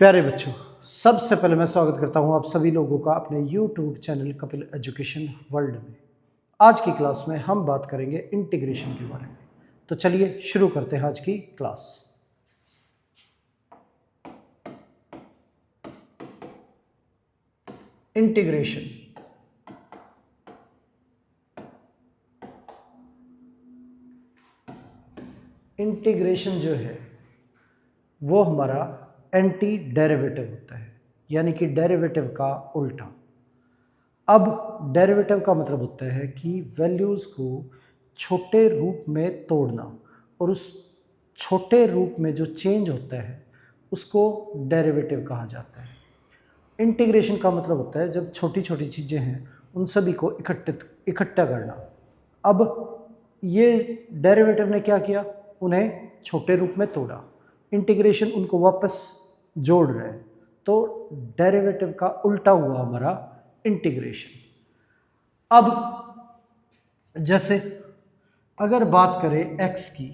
प्यारे बच्चों, सबसे पहले मैं स्वागत करता हूं आप सभी लोगों का अपने YouTube channel Kapil education world में। आज की क्लास में हम बात करेंगे इंटीग्रेशन के बारे में। तो चलिए शुरू करते हैं आज की क्लास। इंटीग्रेशन इंटीग्रेशन जो है वो हमारा एंटी डेरिवेटिव होता है, यानी कि डेरिवेटिव का उल्टा। अब डेरिवेटिव का मतलब होता है कि वैल्यूज़ को छोटे रूप में तोड़ना, और उस छोटे रूप में जो चेंज होता है उसको डेरिवेटिव कहा जाता है। इंटीग्रेशन का मतलब होता है जब छोटी छोटी चीज़ें हैं उन सभी को इकट्ठा करना। अब ये डेरिवेटिव ने क्या किया, उन्हें छोटे रूप में तोड़ा। इंटीग्रेशन उनको वापस जोड़ रहा है, तो डेरिवेटिव का उल्टा हुआ हमारा इंटीग्रेशन। अब जैसे अगर बात करें x की,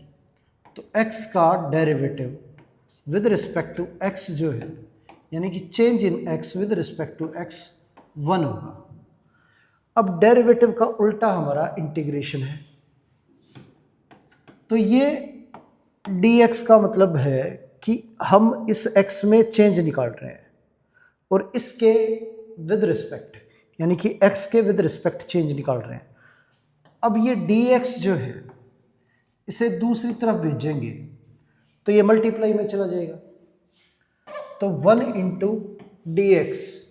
तो x का derivative with respect to x जो है, यानी कि change in x with respect to x 1 होगा। अब डेरिवेटिव का उल्टा हमारा इंटीग्रेशन है, तो ये dx का मतलब है कि हम इस x में चेंज निकाल रहे हैं और इसके विद रिस्पेक्ट, यानी कि x के विद रिस्पेक्ट चेंज निकाल रहे हैं। अब ये dx जो है इसे दूसरी तरफ भेजेंगे तो ये मल्टीप्लाई में चला जाएगा, तो 1 इंटू डी एक्स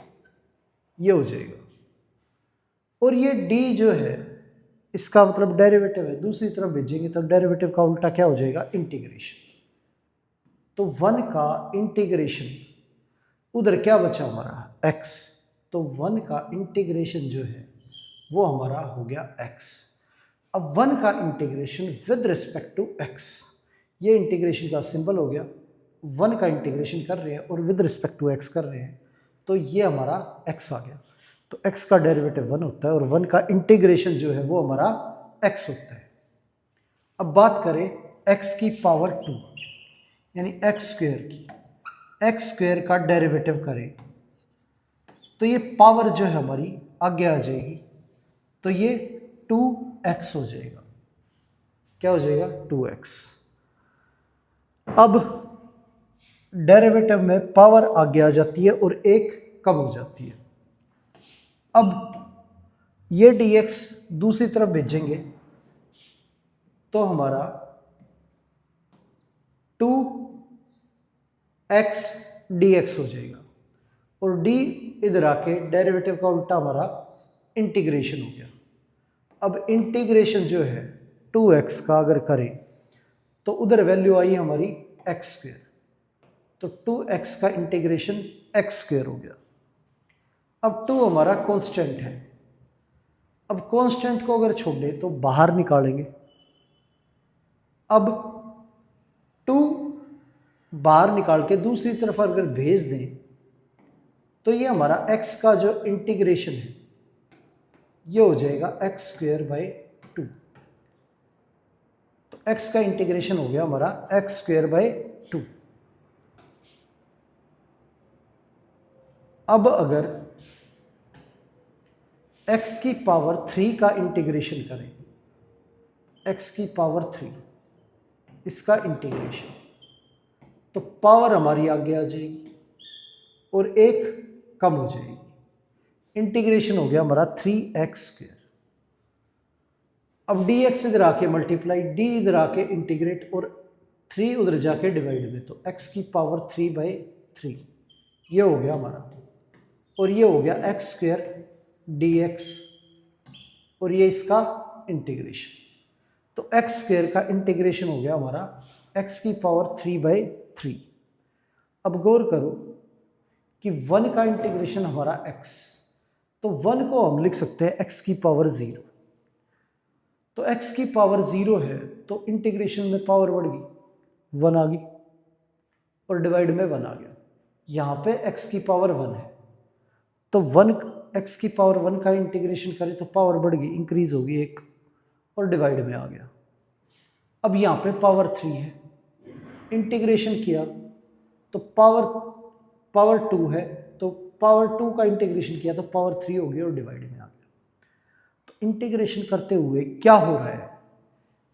ये हो जाएगा। और ये d जो है इसका मतलब डेरिवेटिव है, दूसरी तरफ भेजेंगे तो डेरिवेटिव का उल्टा क्या हो जाएगा, इंटीग्रेशन। तो 1 का इंटीग्रेशन, उधर क्या बचा हमारा x, तो 1 का इंटीग्रेशन जो है वो हमारा हो गया x। अब 1 का integration with respect to x, ये इंटीग्रेशन का सिंबल हो गया। 1 का इंटीग्रेशन कर रहे हैं और विद रिस्पेक्ट टू x कर रहे हैं, तो ये हमारा x आ गया। तो x का डेरिवेटिव 1 होता है और 1 का इंटीग्रेशन जो है वो हमारा x होता है। अब बात करें x की पावर 2 यानी x स्क्वायर की, x स्क्वायर का डेरिवेटिव करें तो ये पावर जो है हमारी आगे आ जाएगी, तो ये 2x हो जाएगा। क्या हो जाएगा, 2x। अब डेरिवेटिव में पावर आगे आ जाती है और एक कम हो जाती है। अब ये dx दूसरी तरफ भेजेंगे तो हमारा 2x dx हो जाएगा, और d इधर आके डेरिवेटिव का उल्टा हमारा इंटीग्रेशन हो गया। अब इंटीग्रेशन जो है 2x का अगर करें तो उधर वैल्यू आई हमारी x स्क्वायर, तो 2x का इंटीग्रेशन x स्क्वायर हो गया। अब 2 हमारा कांस्टेंट है, अब कांस्टेंट को अगर छोड़ दें तो बाहर निकालेंगे। अब 2 बाहर निकाल के दूसरी तरफ अगर भेज दें तो ये हमारा x का जो इंटीग्रेशन है ये हो जाएगा x स्क्वायर बाई 2। तो x का इंटीग्रेशन हो गया हमारा x स्क्वायर बाई 2। अब अगर x की पावर 3 का इंटीग्रेशन करें, x की पावर 3 इसका इंटीग्रेशन, तो पावर हमारी आगे आ जाएगी और एक कम हो जाएगी। इंटीग्रेशन हो गया हमारा 3x स्क्वायर। अब dx इधर आके मल्टीप्लाई, d इधर आके इंटीग्रेट और 3 उधर जाके डिवाइड में, तो x की पावर 3 बाई 3 ये हो गया हमारा, और ये हो गया x स्क्वायर dx, और ये इसका इंटीग्रेशन। तो x स्क्वायर का इंटीग्रेशन हो गया हमारा x की पावर 3 बाई 3। अब गौर करो कि 1 का इंटीग्रेशन हमारा x, तो 1 को हम लिख सकते हैं x की पावर 0। तो x की पावर 0 है तो इंटीग्रेशन में पावर बढ़ गई, 1 आ गई, और डिवाइड में 1 आ गया। यहाँ पे x की पावर 1 है, तो 1 x की पावर 1 का इंटीग्रेशन करें तो पावर बढ़ गई, इंक्रीज होगी 1, और डिवाइड में आ गया। अब यहाँ पे पावर 3 है, इंटीग्रेशन किया तो पावर पावर 2 है, तो पावर 2 का इंटीग्रेशन किया तो पावर 3 हो गया और डिवाइड में आ गया। तो इंटीग्रेशन करते हुए क्या हो रहा है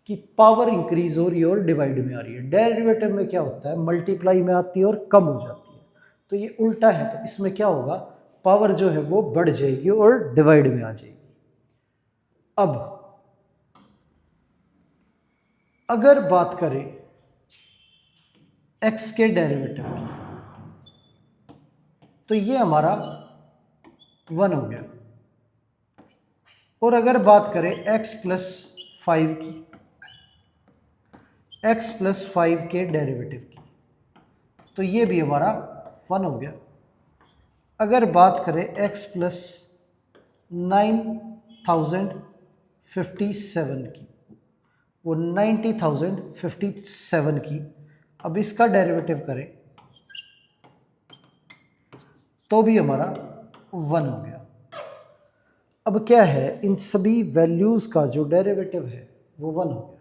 कि पावर इंक्रीज हो रही है और डिवाइड में आ रही है। डेरिवेटिव में क्या होता है, मल्टीप्लाई में आती है और कम हो जाती है, तो ये उल्टा है। तो इसमें क्या होगा, पावर जो है वो बढ़ जाएगी और डिवाइड में आ जाएगी। अब अगर बात करें x के डेरिवेटिव की, तो ये हमारा 1 हो गया। और अगर बात करें x प्लस 5 की, x प्लस 5 के डेरिवेटिव की, तो ये भी हमारा 1 हो गया। अगर बात करें x प्लस 90,057 की, वो 90,057 की, अब इसका डेरिवेटिव करें तो भी हमारा 1 हो गया। अब क्या है, इन सभी वैल्यूज़ का जो डेरिवेटिव है वो 1 हो गया।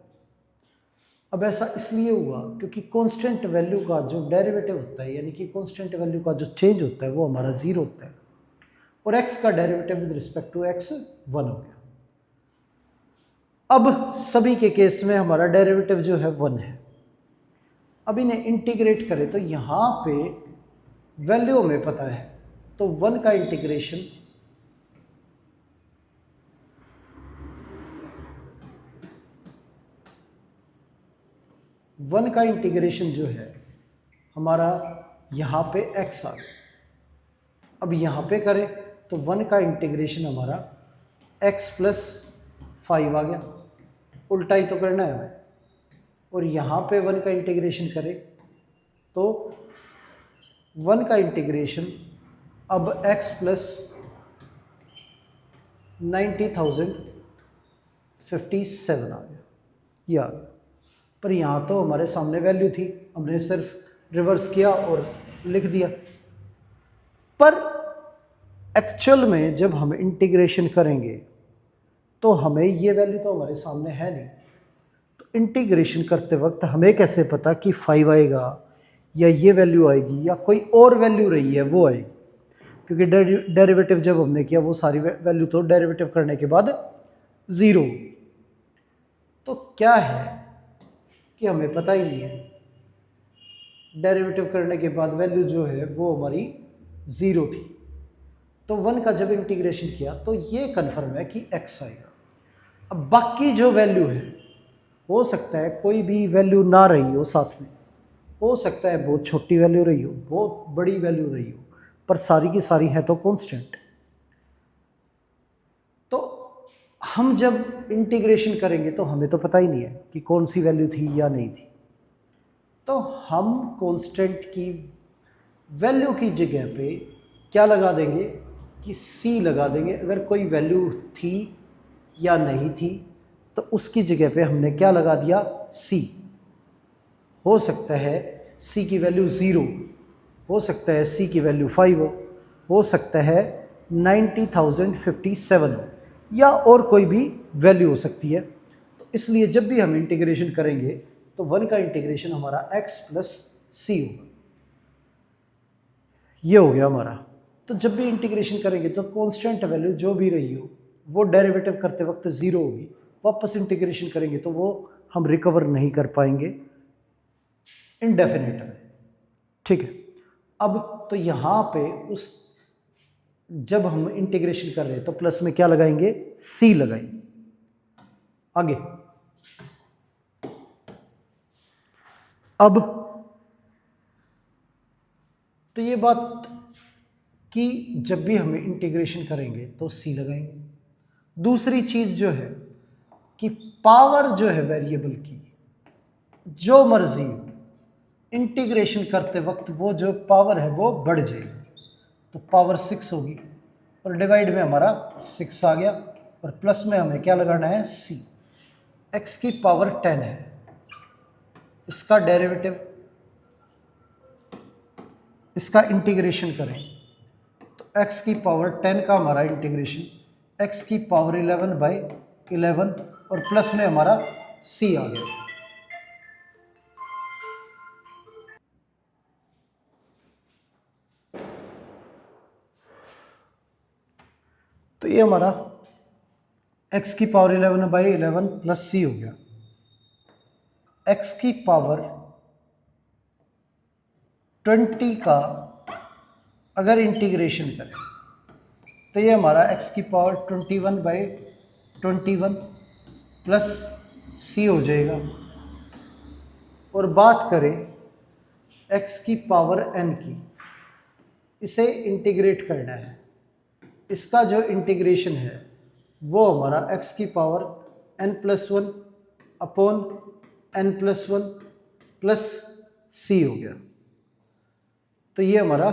अब ऐसा इसलिए हुआ क्योंकि कांस्टेंट वैल्यू का जो डेरिवेटिव होता है, यानी कि कांस्टेंट वैल्यू का जो चेंज होता है वो हमारा 0 होता है, और x का derivative with respect to x 1 हो गया। अब सभी के केस में हमारा डेरिवेटिव जो है 1 है। अब इन्हें इंटीग्रेट करें तो यहाँ पे वैल्यू में पता है, तो 1 का इंटीग्रेशन जो है हमारा यहाँ पे x आ गया। अब यहाँ पे करें तो 1 का इंटीग्रेशन हमारा x प्लस 5 आ गया, उल्टा ही तो करना है हमें। और यहाँ पे 1 का इंटीग्रेशन करें तो 1 का इंटीग्रेशन अब x प्लस 90,057 आ गया, ये आ गया। पर यहाँ तो हमारे सामने वैल्यू थी, हमने सिर्फ रिवर्स किया और लिख दिया। पर एक्चुअल में जब हम इंटीग्रेशन करेंगे तो हमें ये वैल्यू तो हमारे सामने है नहीं, तो इंटीग्रेशन करते वक्त हमें कैसे पता कि 5 आएगा या ये वैल्यू आएगी या कोई और वैल्यू रही है वो आएगी, क्योंकि डेरिवेटिव जब हमने किया वो सारी वैल्यू तो डेरिवेटिव करने के बाद 0। तो क्या है कि हमें पता ही नहीं है, डेरिवेटिव करने के बाद वैल्यू जो है वो हमारी 0 थी। तो 1 का जब इंटीग्रेशन किया तो ये कन्फर्म है कि x आएगा। अब बाकी जो वैल्यू है, हो सकता है कोई भी वैल्यू ना रही हो साथ में, हो सकता है बहुत छोटी वैल्यू रही हो, बहुत बड़ी वैल्यू रही हो, पर सारी की सारी है तो कांस्टेंट। तो हम जब इंटीग्रेशन करेंगे तो हमें तो पता ही नहीं है कि कौन सी वैल्यू थी या नहीं थी, तो हम कांस्टेंट की वैल्यू की जगह पे क्या लगा देंगे कि c लगा देंगे। अगर कोई वैल्यू थी या नहीं थी तो उसकी जगह पे हमने क्या लगा दिया, c। हो सकता है c की वैल्यू 0, हो सकता है c की वैल्यू 5 हो सकता है 90,057 हो, या और कोई भी वैल्यू हो सकती है। तो इसलिए जब भी हम इंटीग्रेशन करेंगे तो 1 का इंटीग्रेशन हमारा x प्लस c होगा, ये हो गया हमारा। तो जब भी इंटीग्रेशन करेंगे तो कांस्टेंट वैल्यू जो भी रही हो वो डेरिवेटिव करते वक्त 0 होगी, वापस इंटीग्रेशन करेंगे तो वो हम रिकवर नहीं कर पाएंगे इंडेफिनिट में, ठीक है। अब तो यहाँ पे उस जब हम इंटीग्रेशन कर रहे हैं तो प्लस में क्या लगाएंगे, c लगाएंगे। आगे अब तो ये बात कि जब भी हम इंटीग्रेशन करेंगे तो c लगाएंगे। दूसरी चीज़ जो है कि पावर जो है वेरिएबल की जो मर्जी इंटीग्रेशन करते वक्त वो जो पावर है वो बढ़ जाएगी, तो पावर 6 होगी और डिवाइड में हमारा 6 आ गया, और प्लस में हमें क्या लगाना है, c। x की पावर 10 है, इसका डेरिवेटिव, इसका इंटीग्रेशन करें तो x की पावर 10 का हमारा इंटीग्रेशन x की पावर 11/11 और प्लस में हमारा c आ गया। तो ये हमारा x की पावर 11/11 प्लस c हो गया। x की पावर 20 का अगर इंटीग्रेशन करें तो ये हमारा x की पावर 21/21 प्लस c हो जाएगा। और बात करें x की पावर n की, इसे इंटीग्रेट करना है। इसका जो इंटीग्रेशन है वो हमारा x की power n+1 upon n+1 plus c हो गया। तो ये हमारा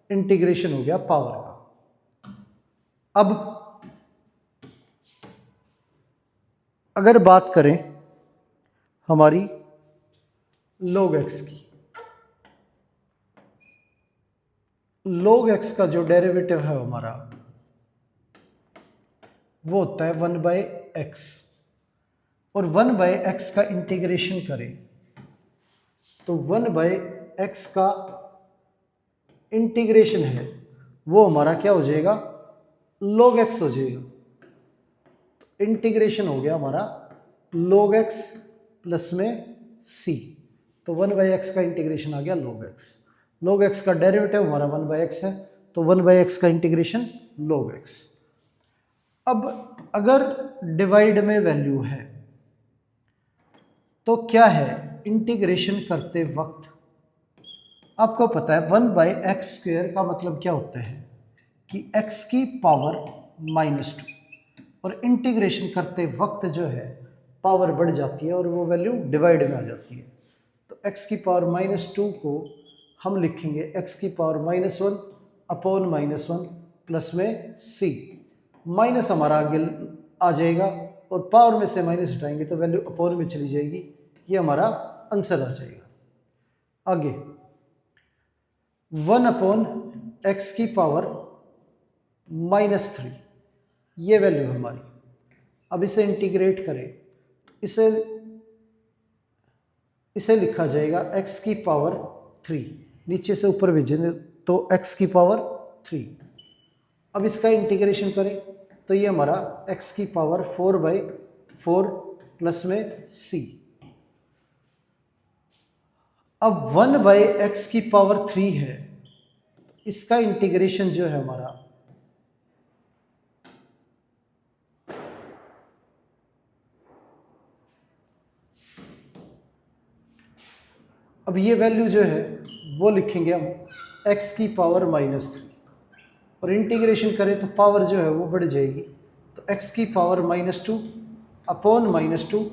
इंटीग्रेशन हो गया पावर का। अब अगर बात करें हमारी log x की, log x का जो डेरिवेटिव है हमारा वो होता है 1/x, और 1/x का इंटीग्रेशन करें तो 1/x का इंटीग्रेशन है वो हमारा क्या हो जाएगा, log x हो जाएगा। तो इंटीग्रेशन हो गया हमारा log x प्लस में c, तो 1/x का इंटीग्रेशन आ गया log x। log x का डेरिवेटिव हमारा 1/x है, तो 1/x का इंटीग्रेशन log x। अब अगर डिवाइड में वैल्यू है तो क्या है, इंटीग्रेशन करते वक्त आपको पता है 1/x² का मतलब क्या होता है कि x की पावर -2, और इंटीग्रेशन करते वक्त जो है पावर बढ़ जाती है और वो वैल्यू डिवाइड में आ जाती है। तो x की पावर -2 को हम लिखेंगे x की पावर -1 अपॉन -1 प्लस में c। माइनस हमारा आगे आ जाएगा और पावर में से माइनस हटाएंगे तो वैल्यू अपॉन में चली जाएगी, ये हमारा आंसर आ जाएगा। आगे 1/x की पावर -3, ये वैल्यू हमारी। अब इसे इंटीग्रेट करें तो इसे लिखा जाएगा x की पावर 3, नीचे से ऊपर भेजेंगे तो x की पावर 3। अब इसका इंटीग्रेशन करें तो ये हमारा x की पावर 4/4 प्लस में c। अब 1/x की पावर 3 है, इसका इंटीग्रेशन जो है हमारा अब ये वैल्यू जो है वो लिखेंगे हम x की पावर -3, और इंटीग्रेशन करें तो पावर जो है वो बढ़ जाएगी, तो x की पावर -2 अपॉन -2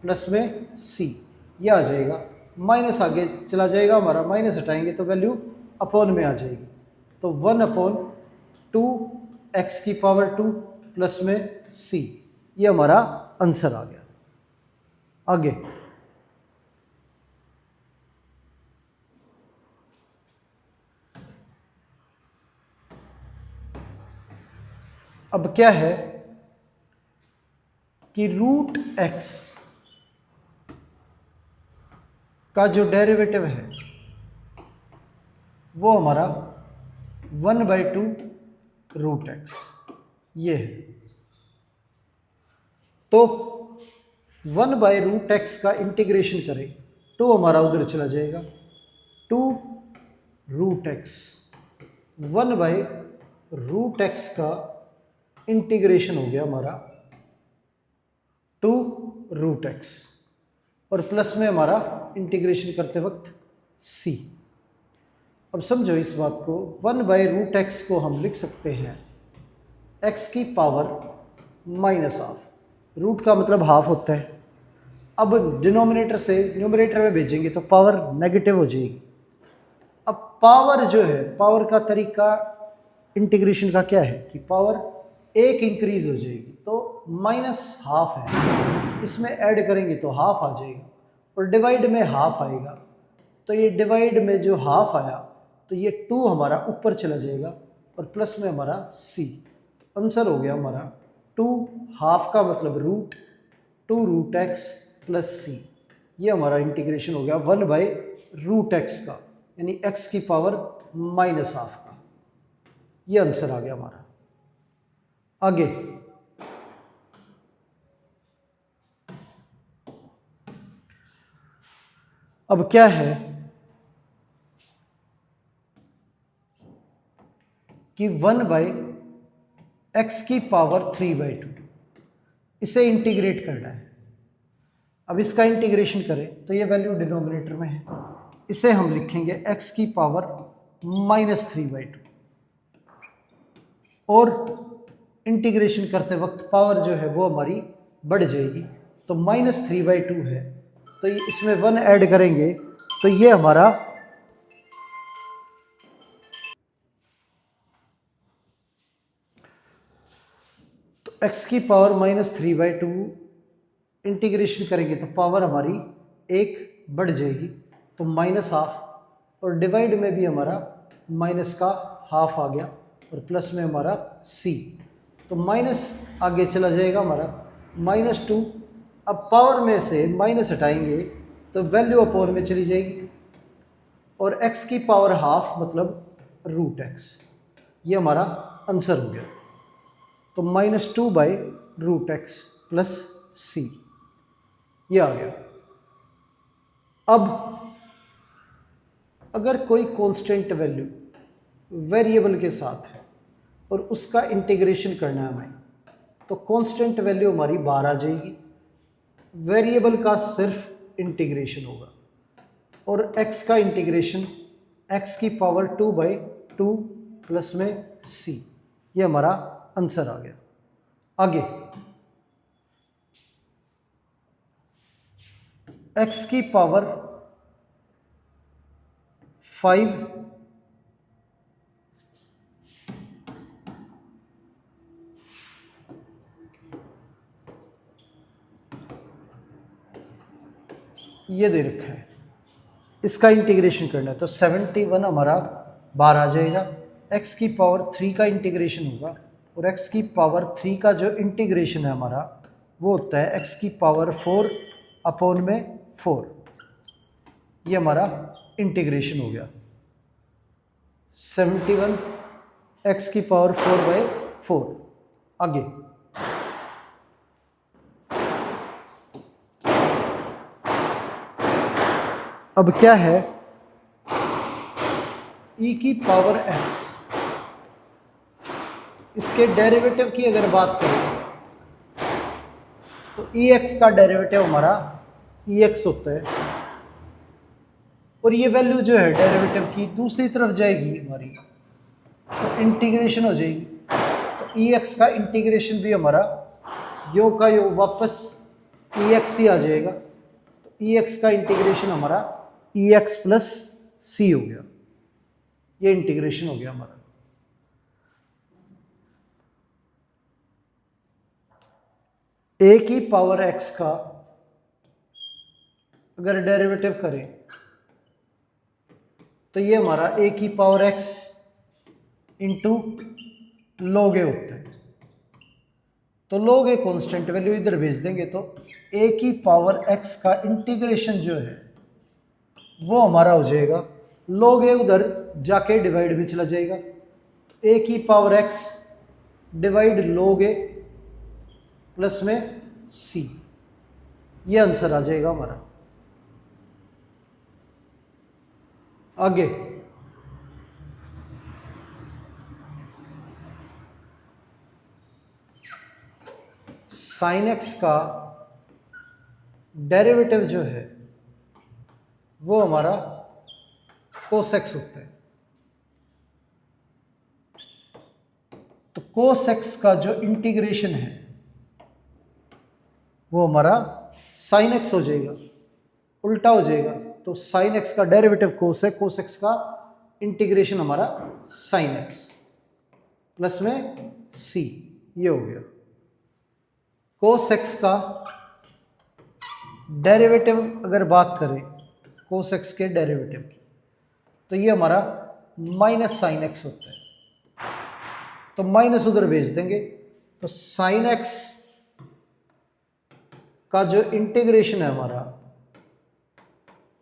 प्लस में c, ये आ जाएगा। माइनस आगे चला जाएगा हमारा, माइनस हटाएंगे तो वैल्यू अपॉन में आ जाएगी, तो 1/2 x की पावर 2 प्लस में c, ये हमारा आंसर आ गया। आगे अब क्या है कि √x का जो डेरिवेटिव है वो हमारा 1/2 √x ये है। तो 1/√x का इंटीग्रेशन करें तो हमारा उधर चला जाएगा 2 √x, 1/√x का इंटीग्रेशन हो गया हमारा 2 √x, और प्लस में हमारा इंटीग्रेशन करते वक्त c। अब समझो इस बात को, 1/√x को हम लिख सकते हैं x की पावर -12, रूट का मतलब हाफ होता है। अब डिनोमिनेटर से न्यूमरेटर में भेजेंगे तो पावर नेगेटिव हो जाएगी। अब पावर जो है, पावर का तरीका इंटीग्रेशन का क्या है कि पावर एक इंक्रीज हो जाएगी, तो -12 है, इसमें ऐड करेंगे तो हाफ आ जाएगा, और डिवाइड में हाफ आएगा, तो ये डिवाइड में जो हाफ आया तो ये 2 हमारा ऊपर चला जाएगा और प्लस में हमारा c, तो आंसर हो गया हमारा 2 हाफ का मतलब √2 √x प्लस c, ये हमारा इंटीग्रेशन हो गया 1/√x का, यानी x की पावर -12 का, ये आंसर आ गया हमारा। आगे अब क्या है कि 1/x⁵2 इसे इंटीग्रेट करना है। अब इसका इंटीग्रेशन करें तो ये वैल्यू डिनोमिनेटर में है, इसे हम लिखेंगे x⁻³ और इंटीग्रेशन करते वक्त पावर जो है वो हमारी बढ़ जाएगी, तो -3/2 है, तो इसमें 1 ऐड करेंगे तो ये हमारा तो x⁻³ इंटीग्रेशन करेंगे तो पावर हमारी 1 बढ़ जाएगी, तो -½ और डिवाइड में भी हमारा -½ आ गया और प्लस में हमारा c, तो माइनस आगे चला जाएगा हमारा -2। अब पावर में से माइनस हटाएंगे तो वैल्यू अपोन में चली जाएगी और x⁻½ मतलब √x, ये हमारा आंसर हो गया। तो -2/√x प्लस c ये आ गया। अब अगर कोई कांस्टेंट वैल्यू वेरिएबल के साथ है और उसका इंटीग्रेशन करना है हमें, तो कांस्टेंट वैल्यू हमारी बाहर आ जाएगी, वेरिएबल का सिर्फ इंटीग्रेशन होगा और x का इंटीग्रेशन x⁻²/2 प्लस में c, ये हमारा आंसर आ गया। आगे x⁵5 ये दे रखा है, इसका इंटीग्रेशन करना है, तो 71 हमारा बाहर आ जाएगा। x⁻³ का इंटीग्रेशन होगा और x⁻³ का जो इंटीग्रेशन है हमारा वो होता है x⁻4/4, ये हमारा इंटीग्रेशन हो गया। 71 x⁻4/4। आगे अब क्या है e⁻x, इसके डेरिवेटिव की अगर बात करें तो ex का डेरिवेटिव हमारा ex होता है और ये वैल्यू जो है डेरिवेटिव की दूसरी तरफ जाएगी हमारी, तो इंटीग्रेशन हो जाएगी, तो ex का इंटीग्रेशन भी हमारा योग का योग वापस ex ही आ जाएगा, तो ex का इंटीग्रेशन हमारा ex प्लस c हो गया, ये इंटीग्रेशन हो गया हमारा। a⁻x का अगर डेरिवेटिव करें तो ये हमारा a⁻x इंटू log a होता है, तो log a कांस्टेंट वैल्यू इधर भेज देंगे तो a⁻x का इंटीग्रेशन जो है वो हमारा हो जाएगा, log a उधर जाके डिवाइड में चला जाएगा, तो a⁻x divide log a plus में c, ये आंसर आ जाएगा हमारा। आगे sin x का डेरिवेटिव जो है वो हमारा cos x होता है, तो cos x का जो इंटीग्रेशन है वो हमारा sin x हो जाएगा, उल्टा हो जाएगा, तो sin x का डेरिवेटिव cos है, cos x का इंटीग्रेशन हमारा sin x प्लस में c, ये हो गया। cos x का डेरिवेटिव अगर बात करें cos x के डेरिवेटिव की, तो ये हमारा माइनस sin x होता है, तो माइनस उधर भेज देंगे, तो sin x का जो इंटीग्रेशन है हमारा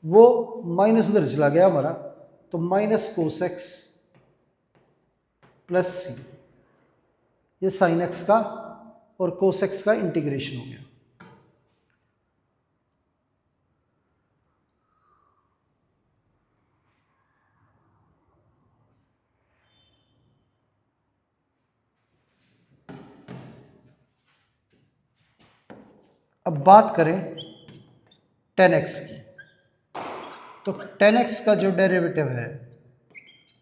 वो माइनस उधर चला गया हमारा, तो minus cos x plus c, ये साइन एक्स का और कोस एक्स का इंटीग्रेशन हो गया। अब बात करें tan x की, तो tan x का जो डेरिवेटिव है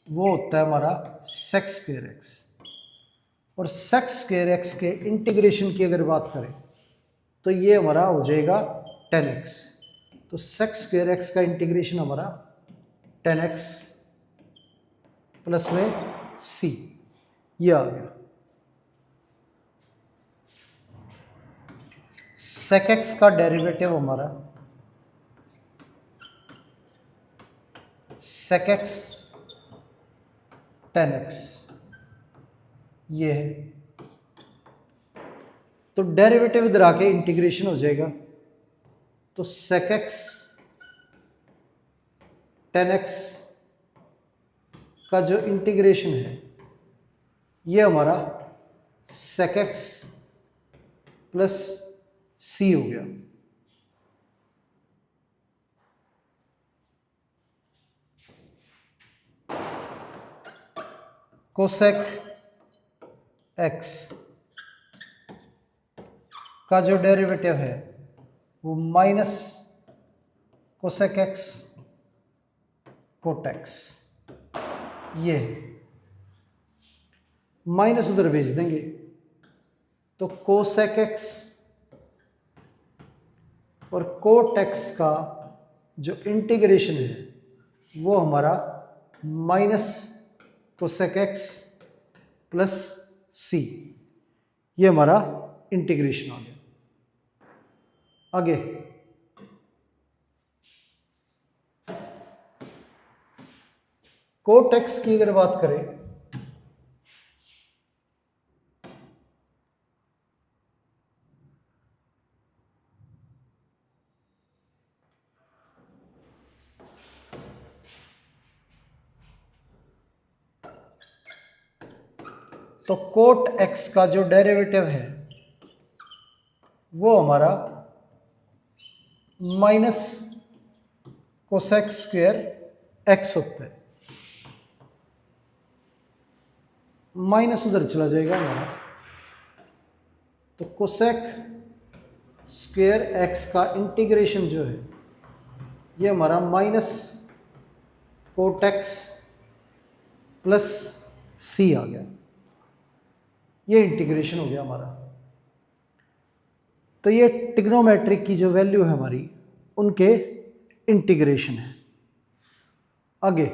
वो होता है हमारा sec स्क्वायर एक्स, और sec स्क्वायर एक्स के इंटीग्रेशन की अगर बात करें तो ये हमारा हो जाएगा tan x। तो sec स्क्वायर एक्स का इंटीग्रेशन हमारा tan x प्लस में c, ये आ गया। sec x का डेरिवेटिव हमारा sec x tan x, ये है। तो डेरिवेटिव इधर आके इंटीग्रेशन हो जाएगा, तो sec x tan x का जो इंटीग्रेशन है ये हमारा sec x प्लस c हो गया। कोसेक x का जो डेरिवेटिव है वो minus cosec x cot x, ये माइनस उधर भेज देंगे, तो कोसेक x और कोट x का जो इंटीग्रेशन है वो हमारा minus cosec x plus c, ये हमारा इंटीग्रेशन आ गया। आगे कोट x की अगर बात करें तो कोट x का जो डेरिवेटिव है वो हमारा माइनस कोसेक स्क्वायर x होता है, माइनस उधर चला जाएगा हमारा, तो कोसेक स्क्वायर x का इंटीग्रेशन जो है ये हमारा minus cot x plus c आ गया, ये इंटीग्रेशन हो गया हमारा। तो ये ट्रिग्नोमेट्रिक की जो वैल्यू है हमारी उनके इंटीग्रेशन है। आगे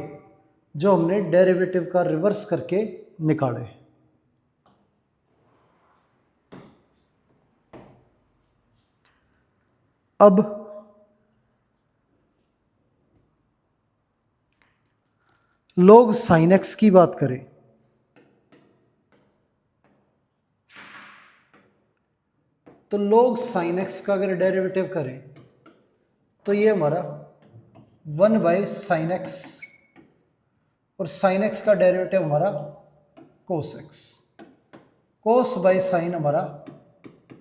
जो हमने डेरिवेटिव का रिवर्स करके निकाले, अब लोग साइन एक्स की बात करें तो लोग साइन एक्स का अगर डेरिवेटिव करें तो ये हमारा 1 बाई साइन एक्स, और साइन एक्स का डेरिवेटिव हमारा cos x, cos by sine हमारा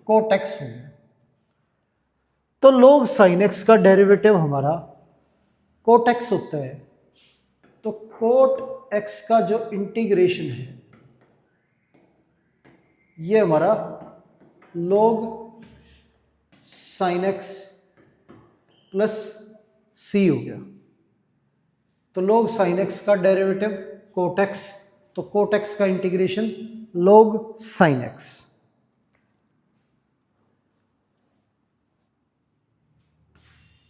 कोट एक्स हो गया। तो लोग साइन एक्स का डेरिवेटिव हमारा कोट एक्स होता है, तो कोट एक्स का जो इंटीग्रेशन है ये हमारा लोग साइन एक्स प्लस सी हो गया। तो लोग साइन एक्स का डेरिवेटिव कोट एक्स, तो कोट एक्स का इंटीग्रेशन लोग साइन एक्स,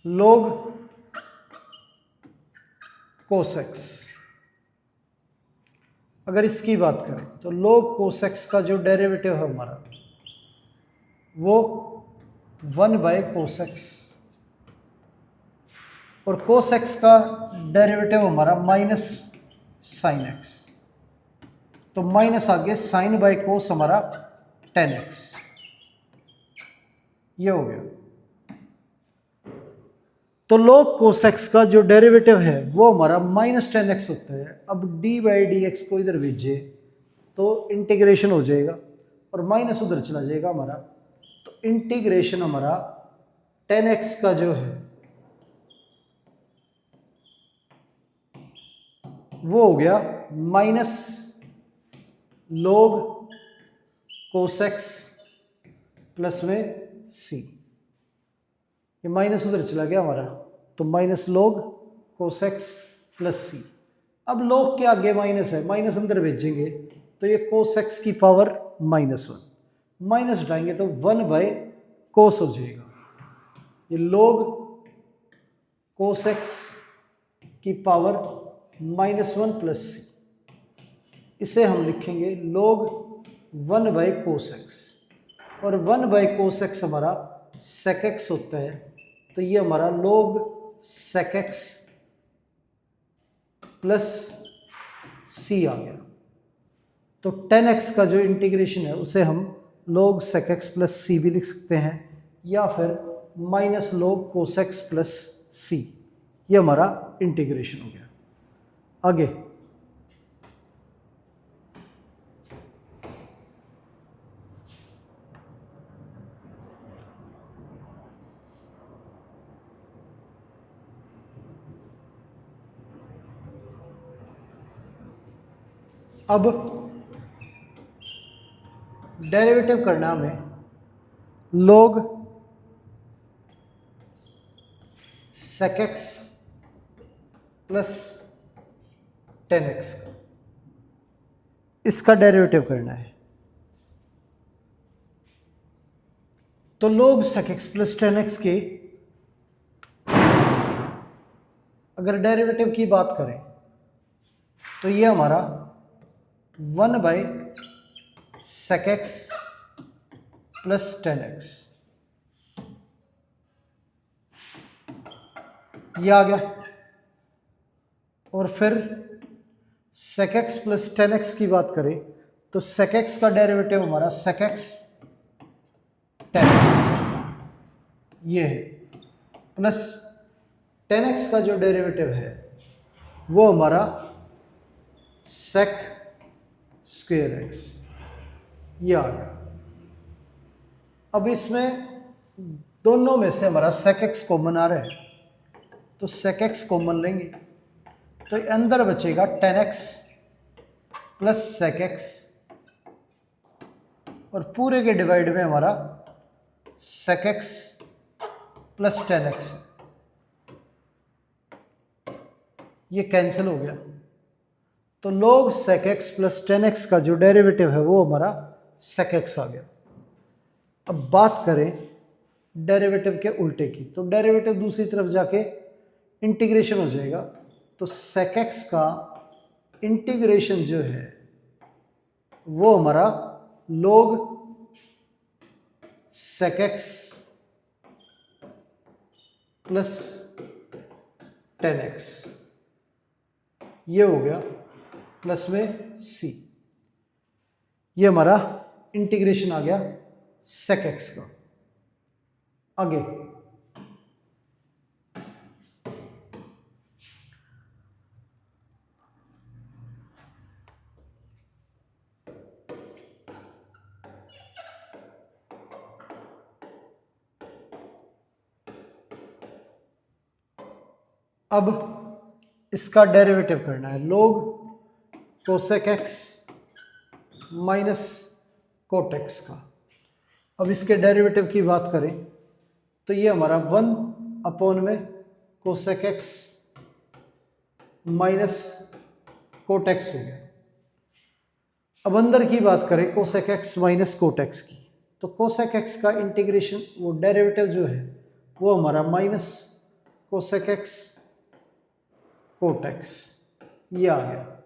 लोग कोस एक्स। अगर इसकी बात करें तो लोग कोस एक्स का जो डेरिवेटिव है हमारा वो 1 बाय कोस एक्स, और कोस एक्स का डेरिवेटिव हमारा माइनस साइन एक्स, तो माइनस आगे साइन बाय कोस हमारा टेन एक्स, ये हो गया। तो log कोस एक्स का जो डेरिवेटिव है वो हमारा माइनस टेन एक्स होता है। अब डी बाई डी एक्स को इधर भेजे तो इंटीग्रेशन हो जाएगा, और माइनस उधर चला जाएगा हमारा, तो इंटीग्रेशन हमारा 10x का जो है वो हो गया minus log cos x plus में c। ये माइनस उधर चला गया हमारा, तो minus log cos x plus c। अब log के आगे माइनस है, माइनस अंदर भेजेंगे तो ये cos x की पावर -1, माइनस हटाएंगे तो 1/cos हो जाएगा। ये log cos x की पावर -1 प्लस c, इसे हम लिखेंगे log 1/cos x, और 1/cos x हमारा sec x होता है, तो ये हमारा log sec x plus c आ गया। तो 10x का जो इंटीग्रेशन है उसे हम log sec x plus c भी लिख सकते हैं, या फिर minus log cos x plus c। ये हमारा इंटीग्रेशन हो गया। आगे अब डेरिवेटिव करना हमें log sec x plus 10x का, इसका डेरिवेटिव करना है। तो log sec x plus 10x के अगर डेरिवेटिव की बात करें तो ये हमारा 1/sec x प्लस 10x ये आ गया। और फिर sec x प्लस 10x की बात करें तो sec x का डेरिवेटिव हमारा sec x 10x ये है, प्लस 10x का जो डेरिवेटिव है वो हमारा sec स्क्वायर x ये आ गया। अब इसमें दोनों में से हमारा sec x कॉमन आ रहा है, तो sec x कॉमन लेंगे तो अंदर बचेगा 10x प्लस sec x, और पूरे के डिवाइड में हमारा sec x प्लस 10x, ये कैंसिल हो गया। तो log sec x plus 10x का जो डेरिवेटिव है वो हमारा sec x आ गया। अब बात करें डेरिवेटिव के उल्टे की, तो डेरिवेटिव दूसरी तरफ जाके इंटीग्रेशन हो जाएगा, तो sec x का इंटीग्रेशन जो है वो हमारा log sec x plus 10x ये हो गया, प्लस में c। ये हमारा इंटीग्रेशन आ गया sec x का। आगे अब इसका डेरिवेटिव करना है log cosec x minus cot x का। अब इसके डेरिवेटिव की बात करें तो ये हमारा 1 में cosec x minus cot x हो गया। अब अंदर की बात करें cosec x minus cot x की, तो cosec x का इंटीग्रेशन वो डेरिवेटिव जो है वो हमारा minus cosec x cot x ये आ गया।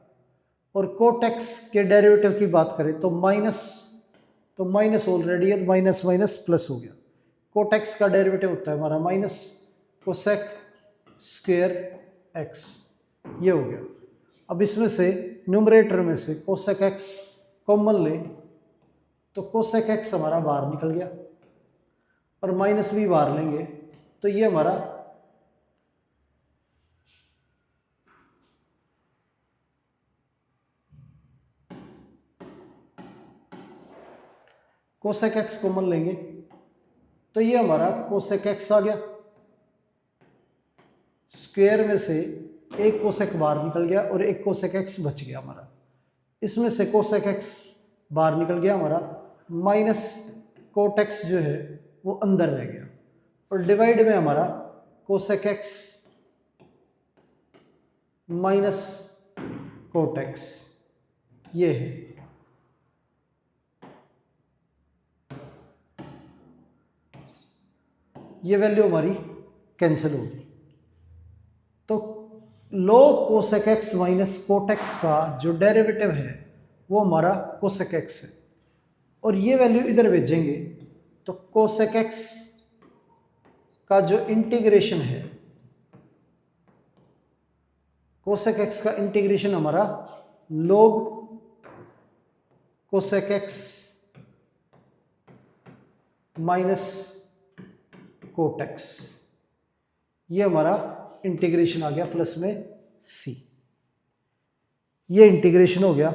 और cot x के डेरिवेटिव की बात करें तो माइनस ऑलरेडी है, माइनस माइनस प्लस हो गया। cot x का डेरिवेटिव होता है हमारा माइनस cosec स्क्वायर x ये हो गया। अब इसमें से न्यूमरेटर में से cosec x कॉमन लें तो cosec x हमारा बाहर निकल गया, और माइनस भी बाहर लेंगे तो ये हमारा कोसेक एक्स कॉमन लेंगे तो ये हमारा कोसेक एक्स आ गया, स्क्वायर में से एक कोसेक बाहर निकल गया और एक कोसेक एक्स बच गया हमारा। इसमें से कोसेक एक्स बाहर निकल गया हमारा, माइनस कोट एक्स जो है वो अंदर रह गया, और डिवाइड में हमारा cosec x minus cot x ये है। ये वैल्यू हमारी कैंसिल होगी। तो log cosec x minus cot x का जो डेरिवेटिव है वो हमारा कोसेक एक्स है, और ये वैल्यू इधर भेजेंगे तो कोसेक एक्स का जो इंटीग्रेशन है, कोसेक एक्स का इंटीग्रेशन हमारा log cosec x minus cot x, ये हमारा इंटीग्रेशन आ गया प्लस में c। ये इंटीग्रेशन हो गया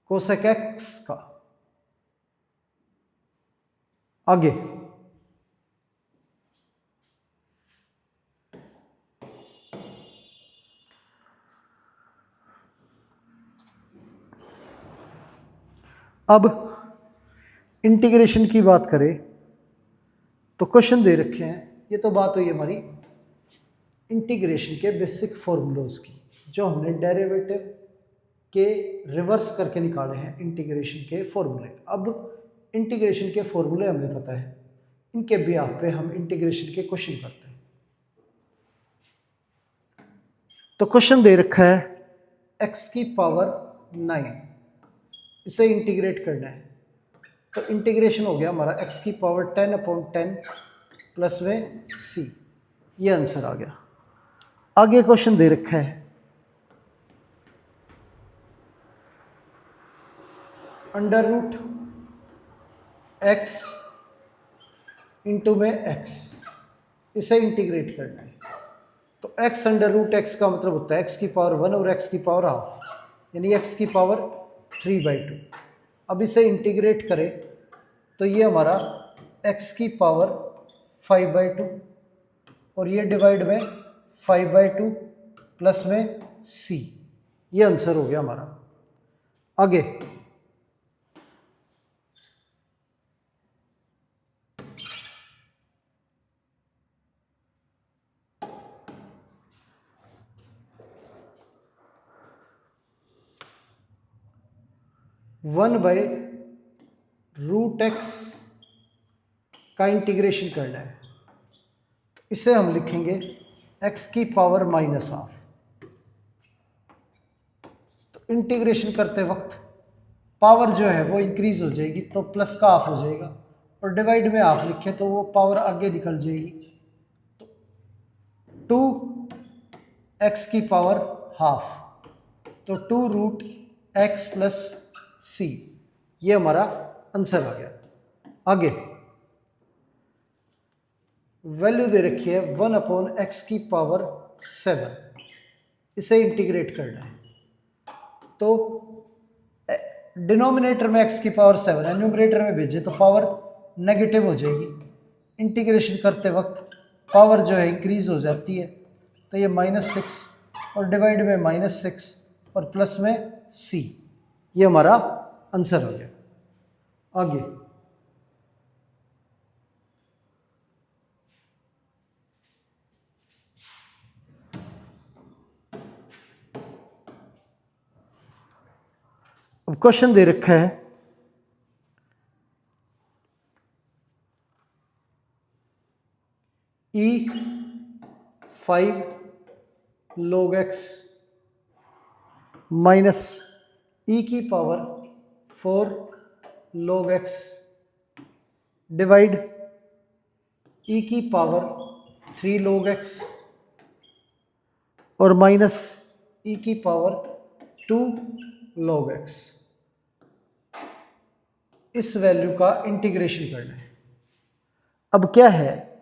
कोसेक एक्स का। आगे अब इंटीग्रेशन की बात करें तो क्वेश्चन दे रखे हैं, ये तो बात हुई हमारी इंटीग्रेशन के बेसिक फॉर्मूलोज की, जो हमने डेरिवेटिव के रिवर्स करके निकाले हैं इंटीग्रेशन के फॉर्मूले। अब इंटीग्रेशन के फॉर्मूले हमें पता है, इनके बिहाफ पे हम इंटीग्रेशन के क्वेश्चन करते हैं। तो क्वेश्चन दे रखा है x की पावर 9, इसे इंटीग्रेट करना है। तो इंटीग्रेशन हो गया हमारा x की पावर 10/10 प्लस में c, ये आंसर आ गया। आगे क्वेश्चन दे रखा है √x इंटू में x, इसे इंटीग्रेट करना है। तो x √x का मतलब होता है x की पावर 1 और x की पावर हाफ, यानी x की पावर 3/2। अब इसे इंटीग्रेट करें तो ये हमारा x की पावर 5/2 और ये डिवाइड में 5/2 प्लस में c, ये आंसर हो गया हमारा। आगे (1/√x) का इंटीग्रेशन करना है। तो इसे हम लिखेंगे x की पावर -हाफ। तो इंटीग्रेशन करते वक्त पावर जो है वो इंक्रीज हो जाएगी, तो प्लस का हाफ हो जाएगा, और डिवाइड में हाफ लिखे तो वो पावर आगे निकल जाएगी। तो 2x की पावर हाफ, तो 2√x प्लस c, ये हमारा आंसर आ गया। आगे वैल्यू दे रखी है 1/x की पावर 7, इसे इंटीग्रेट करना है। तो डिनोमिनेटर में x की पावर 7 है, न्यूमरेटर में भेजे तो पावर नेगेटिव हो जाएगी। इंटीग्रेशन करते वक्त पावर जो है इंक्रीज हो जाती है, तो ये -6 और डिवाइड में -6 और प्लस में c, ये हमारा आंसर हो गया। आगे अब क्वेश्चन दे रखा है E5 log x minus e की power 4 log x divide e की पावर 3 log x और माइनस e की पावर 2 log x, इस वैल्यू का इंटीग्रेशन करना है। अब क्या है,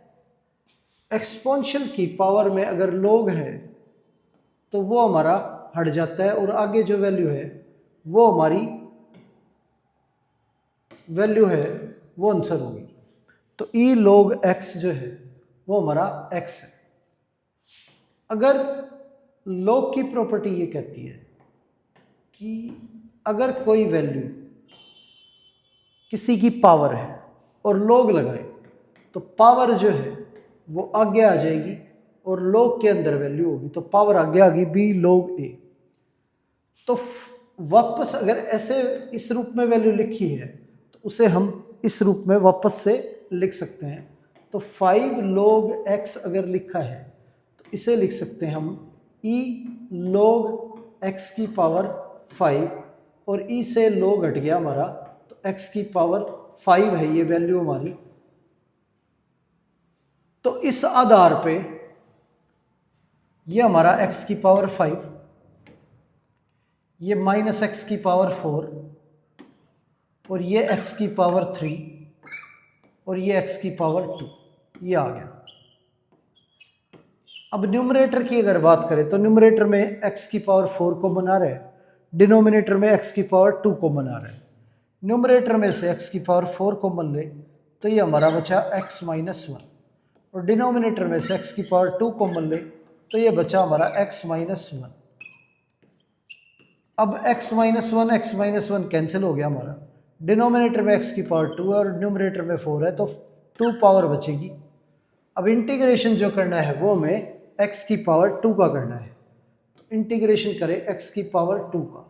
एक्सपोनेंशियल की पावर में अगर log है तो वो हमारा हट जाता है, और आगे जो वैल्यू है वो हमारी वैल्यू है वो आंसर होगी। तो ई log x जो है वो हमारा x है। अगर log की प्रॉपर्टी ये कहती है कि अगर कोई वैल्यू किसी की पावर है और log लगाए तो पावर जो है वो आगे आ जाएगी और log के अंदर वैल्यू होगी तो पावर आगे आ गई b log a। तो वापस अगर ऐसे इस रूप में वैल्यू लिखी है तो उसे हम इस रूप में वापस से लिख सकते हैं। तो 5 log x अगर लिखा है तो इसे लिख सकते हैं हम e log x की पावर 5 और e से log हट गया हमारा तो x की पावर 5 है ये वैल्यू हमारी। तो इस आधार पे ये हमारा x की पावर 5, ये माइनस एक्स की पावर 4 और ये x की पावर 3 और ये x की पावर 2, ये आ गया। अब न्यूमरेटर की अगर बात करें तो न्यूमरेटर में x की पावर 4 को बना रहे हैं, डिनोमिनेटर में x की पावर 2 को बना रहे हैं। न्यूमरेटर में से x की पावर 4 को बन ले तो ये हमारा बचा x माइनस 1 और डिनोमिनेटर में से x की पावर 2 को बन ले तो ये बचा हमारा x माइनस 1। अब x माइनस वन कैंसिल हो गया हमारा। डिनोमिनेटर में x की पावर 2 और न्यूमरेटर में 4 है तो 2 पावर बचेगी। अब इंटीग्रेशन जो करना है वो हमें x की पावर 2 का करना है। तो इंटीग्रेशन करें x की पावर 2 का,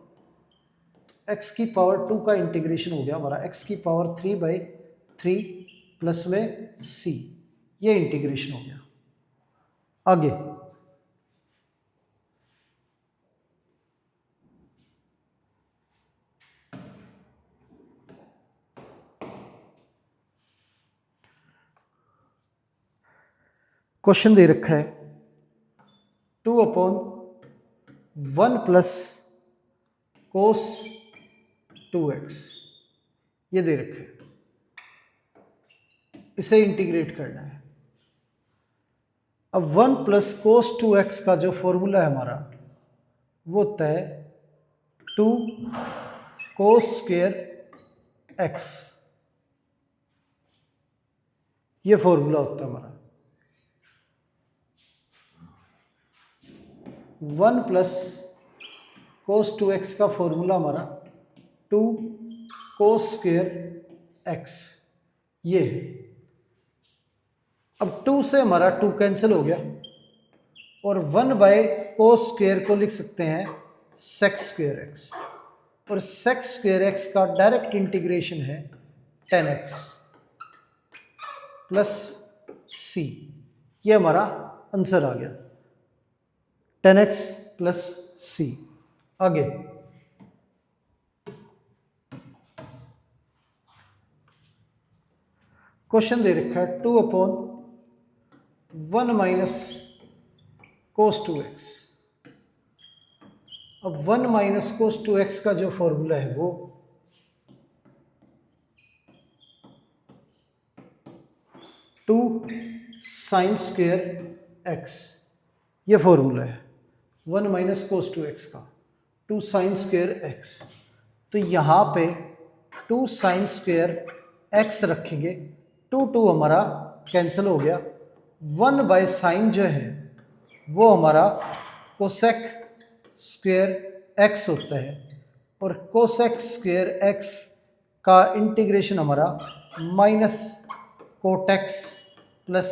x की पावर 2 का इंटीग्रेशन हो गया हमारा x की पावर 3/3 प्लस में c, ये इंटीग्रेशन हो गया। आगे क्वेश्चन दे रखा है 2/1 प्लस कोस 2x, ये दे रखा है, इसे इंटीग्रेट करना है। अब 1 प्लस कोस 2x का जो फॉर्मूला है हमारा वो होता है 2 कोस स्क्वायर x, ये फॉर्मूला होता है हमारा। 1 प्लस कोस 2x का फॉर्मूला हमारा 2 कोस स्क्वायर x, ये है। अब 2 से हमारा 2 कैंसिल हो गया और 1 बाय कोस स्क्वायर को लिख सकते हैं सेक स्क्वायर x और सेक स्क्वायर x का डायरेक्ट इंटीग्रेशन है 10x प्लस c, ये हमारा आंसर आ गया 10x प्लस c। आगे क्वेश्चन दे रखा है 2/1 माइनस कोस 2x। अब 1 माइनस कोस 2x का जो फॉर्मूला है वो 2 साइन स्क्वायर x, ये फॉर्मूला है 1 माइनस कोस 2x का 2 साइन स्क्वायर x। तो यहाँ पे 2 साइन स्क्वायर x रखेंगे, 2 हमारा कैंसिल हो गया। 1 बाय साइन जो है वो हमारा कोसेक स्क्वायर x होता है और कोसेक स्क्वायर x का इंटीग्रेशन हमारा माइनस कोटेक्स प्लस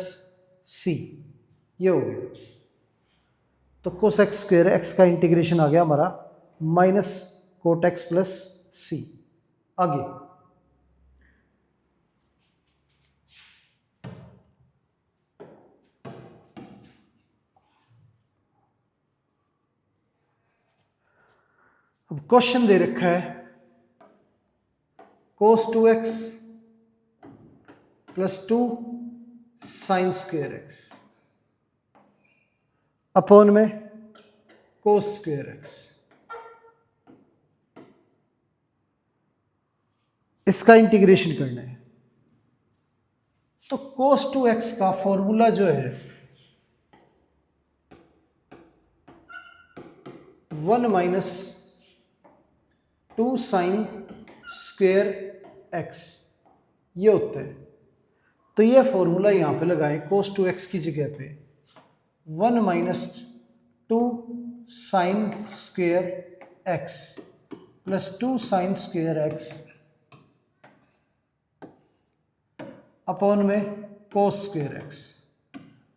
c, ये हो गया। तो कोसेक स्क्वायर x का इंटीग्रेशन आ गया हमारा माइनस कोटेक्स प्लस c। आगे अब क्वेश्चन दे रखा है कोस 2x plus 2 sine square x upon में कोस स्क्वायर x, इसका इंटीग्रेशन करना है। तो कोस 2x का फॉर्मूला जो है 1 माइनस 2 साइन स्क्वायर एक्स, ये होते हैं। तो ये फॉर्मूला यहाँ पे लगाएं cos 2x की जगह पे 1 minus 2 sine square x plus 2 sine square x upon में cos स्क्वेयर एक्स।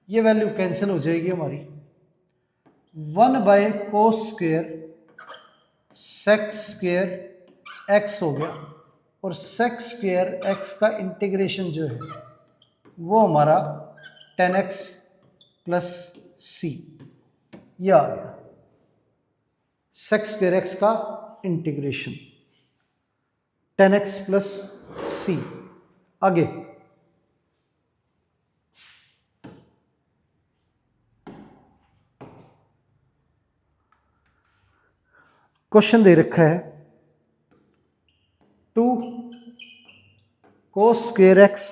ये वैल्यू कैंसिल हो जाएगी हमारी। 1 by cos square sec square x हो गया, और सेक स्क्वेयर एक्स का इंटीग्रेशन जो है वो हमारा 10x प्लस सी, यह आ गया सेक स्क्वेयर एक्स का इंटीग्रेशन 10x प्लस सी। आगे क्वेश्चन दे रखा है 2 cos square x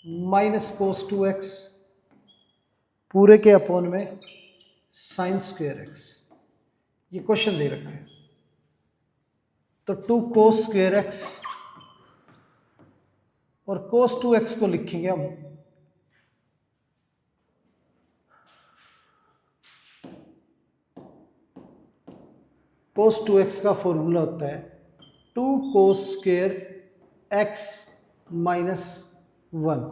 minus cos 2x पूरे के अपॉन में साइन स्क्वेयर एक्स, ये क्वेश्चन दे रखा है। तो 2 cos स्क्वेयर एक्स और cos 2x को लिखेंगे हम cos 2x का फॉर्मूला होता है 2 cos स्क्वेयर एक्स माइनस 1,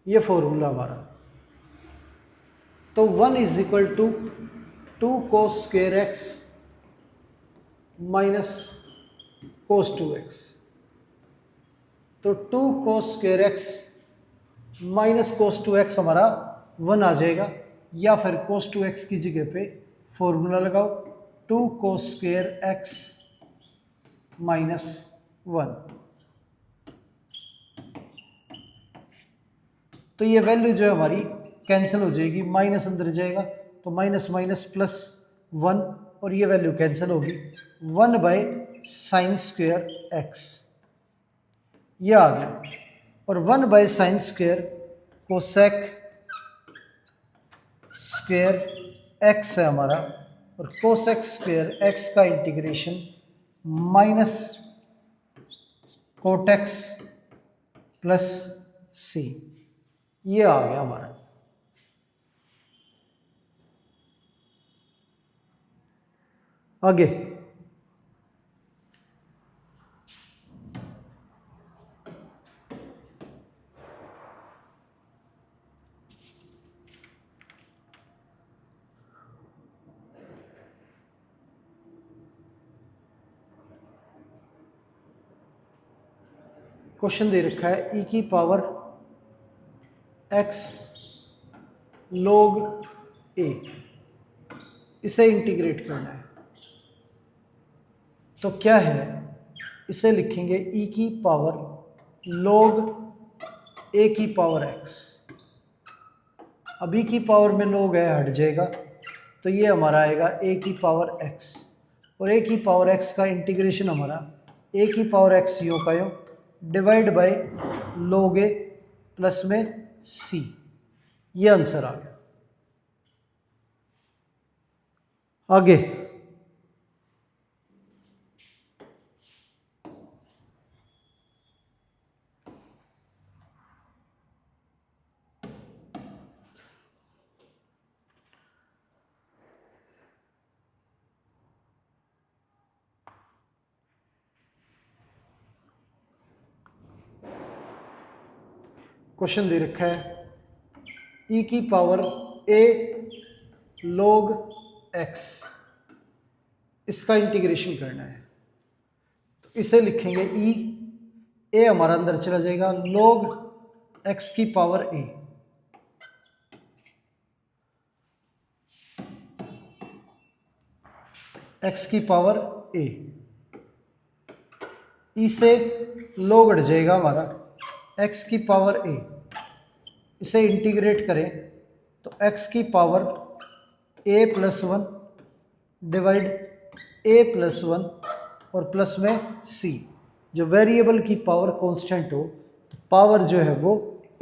ये फॉर्मूला हमारा। तो 1 is equal to 2 cos square x minus cos 2x। तो 2 cos square x minus cos 2x हमारा 1 आ जाएगा, या फिर cos 2x की जगह पे फॉर्मूला लगाओ 2 cos स्क्वेयर एक्स माइनस 1। तो ये वैल्यू जो है हमारी कैंसिल हो जाएगी, माइनस अंदर जाएगा तो माइनस माइनस प्लस 1, और ये वैल्यू कैंसिल होगी 1 बाय साइन स्क्वेयर एक्स, ये आ गया। और 1 by sine square cosec square x है हमारा, और कोसेक स्क्वेयर एक्स का इंटीग्रेशन माइनस कोटेक्स प्लस सी, ये आ गया हमारा। आगे क्वेश्चन दे रखा है e की पावर x log a, इसे इंटीग्रेट करना है। तो क्या है, इसे लिखेंगे e की पावर log a की पावर x। अब e की पावर में log है, हट जाएगा, तो ये हमारा आएगा a की पावर x, और a की पावर x का इंटीग्रेशन हमारा a की पावर x यूं का यूं divide by log a plus में c, ये आंसर आ गया। आगे क्वेश्चन दे रखा है e की पावर a log x, इसका इंटीग्रेशन करना है। तो इसे लिखेंगे e, a हमारा अंदर चला जाएगा log x की पावर a, x की पावर a, e से log हट जाएगा हमारा x की पावर a, इसे इंटीग्रेट करें तो x की power a plus 1 divide a plus 1 और प्लस में c। जो वेरिएबल की पावर कांस्टेंट हो तो पावर जो है वो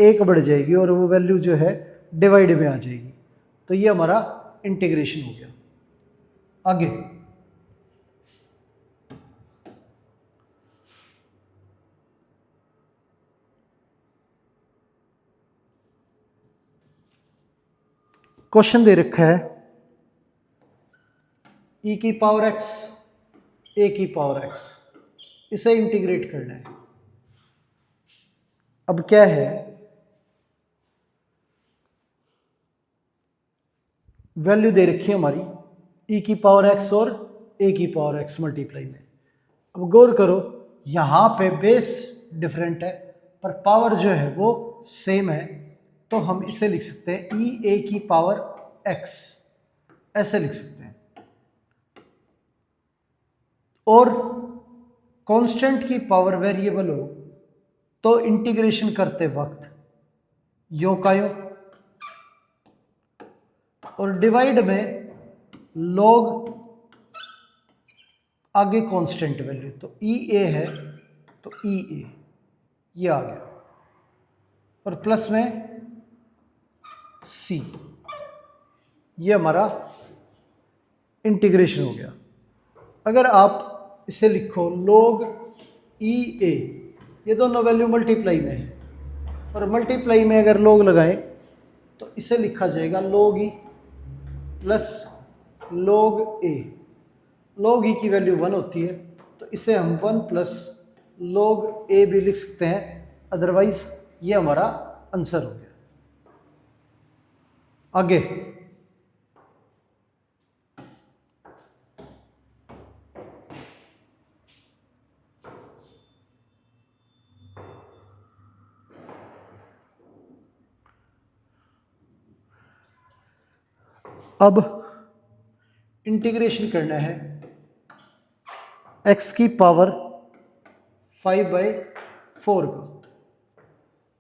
1 बढ़ जाएगी और वो वैल्यू जो है डिवाइड में आ जाएगी। तो ये हमारा इंटीग्रेशन हो गया। आगे क्वेश्चन दे रखा है e की पावर x a की पावर x, इसे इंटीग्रेट करना है। अब क्या है, वैल्यू दे रखी है हमारी e की पावर x और a की पावर x मल्टीप्लाई में। अब गौर करो, यहाँ पे बेस डिफरेंट है पर पावर जो है वो सेम है, तो हम इसे लिख सकते हैं ई ए की पावर x, ऐसे लिख सकते हैं। और कांस्टेंट की पावर वेरिएबल हो तो इंटीग्रेशन करते वक्त यो का यो, और डिवाइड में लॉग आगे कांस्टेंट वैल्यू, तो ई ए है तो ई ए ये आ गया, और प्लस में सी, ये हमारा इंटीग्रेशन हो गया। अगर आप इसे लिखो लॉग ई ए, ये दोनों वैल्यू मल्टीप्लाई में है, और मल्टीप्लाई में अगर लॉग लगाएं तो इसे लिखा जाएगा लॉग ई प्लस लॉग ए। लॉग ई की वैल्यू 1 होती है तो इसे हम 1 प्लस लॉग ए भी लिख सकते हैं, अदरवाइज ये हमारा आंसर हो गया। आगे अब इंटीग्रेशन करना है x की पावर 5/4 का।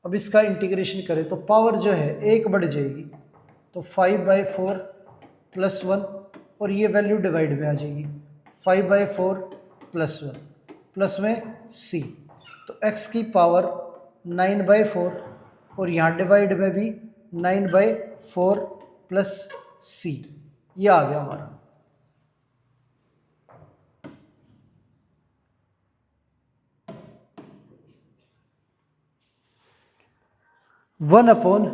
अब इसका इंटीग्रेशन करें तो पावर जो है एक बढ़ जाएगी, तो 5/4 प्लस 1, और ये वैल्यू डिवाइड में आ जाएगी 5/4 प्लस 1 प्लस में c, तो x की पावर 9/4, और यहाँ डिवाइड में भी 9/4 प्लस c, ये आ गया हमारा। वन अपॉन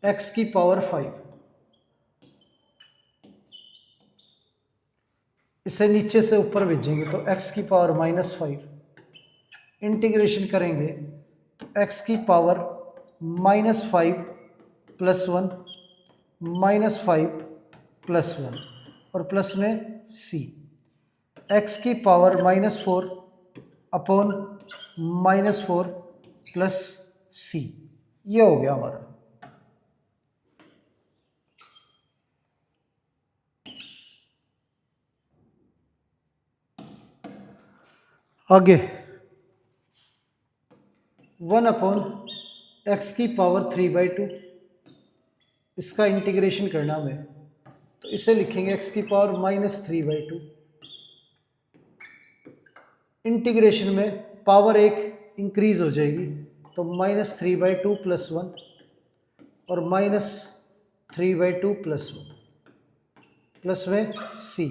एक्स की पावर 5, इसे नीचे से ऊपर भेजेंगे तो x की पावर -5, इंटीग्रेशन करेंगे तो x की पावर -5 प्लस 1 -5 प्लस 1, और प्लस में c, x की पावर -4 अपॉन -4 प्लस c, ये हो गया हमारा। आगे 1 अपॉन एक्स की पावर 3/2, इसका इंटीग्रेशन करना हमें तो इसे लिखेंगे x की पावर -3/2। इंटीग्रेशन में पावर एक इंक्रीज हो जाएगी तो -3/2 प्लस 1 और -3/2 प्लस 1 प्लस में c,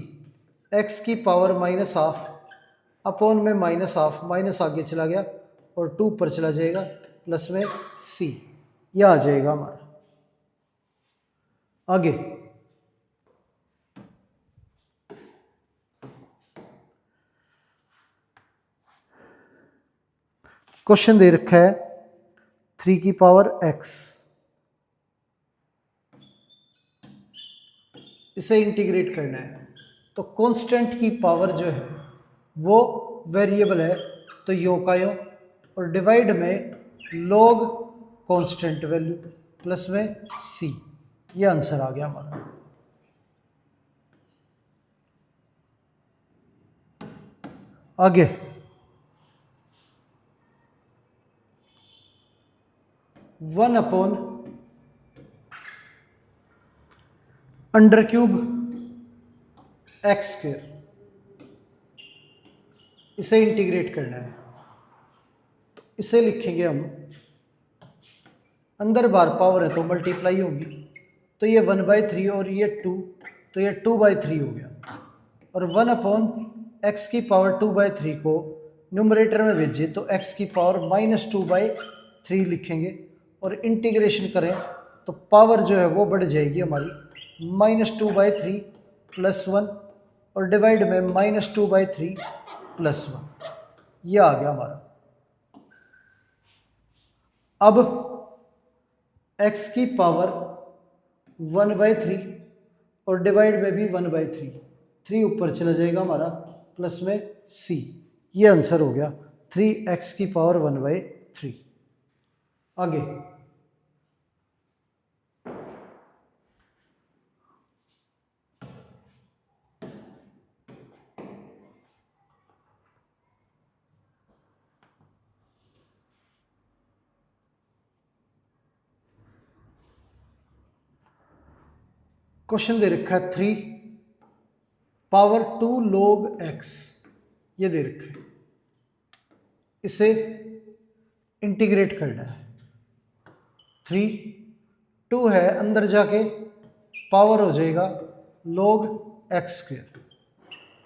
x की पावर -12 अपॉन में -12, माइनस आगे चला गया और 2 पर चला जाएगा, प्लस में c, यह आ जाएगा हमारा। आगे क्वेश्चन दे रखा है 3 की पावर x, इसे इंटीग्रेट करना है तो कांस्टेंट की पावर जो है वो वेरिएबल है तो यो का यो, और डिवाइड में लॉग कांस्टेंट वैल्यू प्लस में c, ये आंसर आ गया हमारा। आगे 1 अपॉन अंडर क्यूब x², इसे इंटीग्रेट करना है तो इसे लिखेंगे हम, अंदर बार पावर है तो मल्टीप्लाई होगी, तो ये 1/3 और ये 2, तो ये 2/3 हो गया, और 1 अपॉन एक्स की पावर 2/3 को न्यूमरेटर में भेजें तो x की पावर -2/3 लिखेंगे, और इंटीग्रेशन करें तो पावर जो है वो बढ़ जाएगी हमारी -2/3 + 1 और डिवाइड में -2/3 + 1, ये आ गया हमारा। अब x की पावर 1/3 और डिवाइड में भी 1/3, 3 ऊपर चला जाएगा हमारा, प्लस में c, ये आंसर हो गया 3x की पावर 1/3। आगे क्वेश्चन दे रखा है 3 पावर 2 log x, ये दे रखा है, इसे इंटीग्रेट करना है। 3 2 है, अंदर जाके पावर हो जाएगा log x²,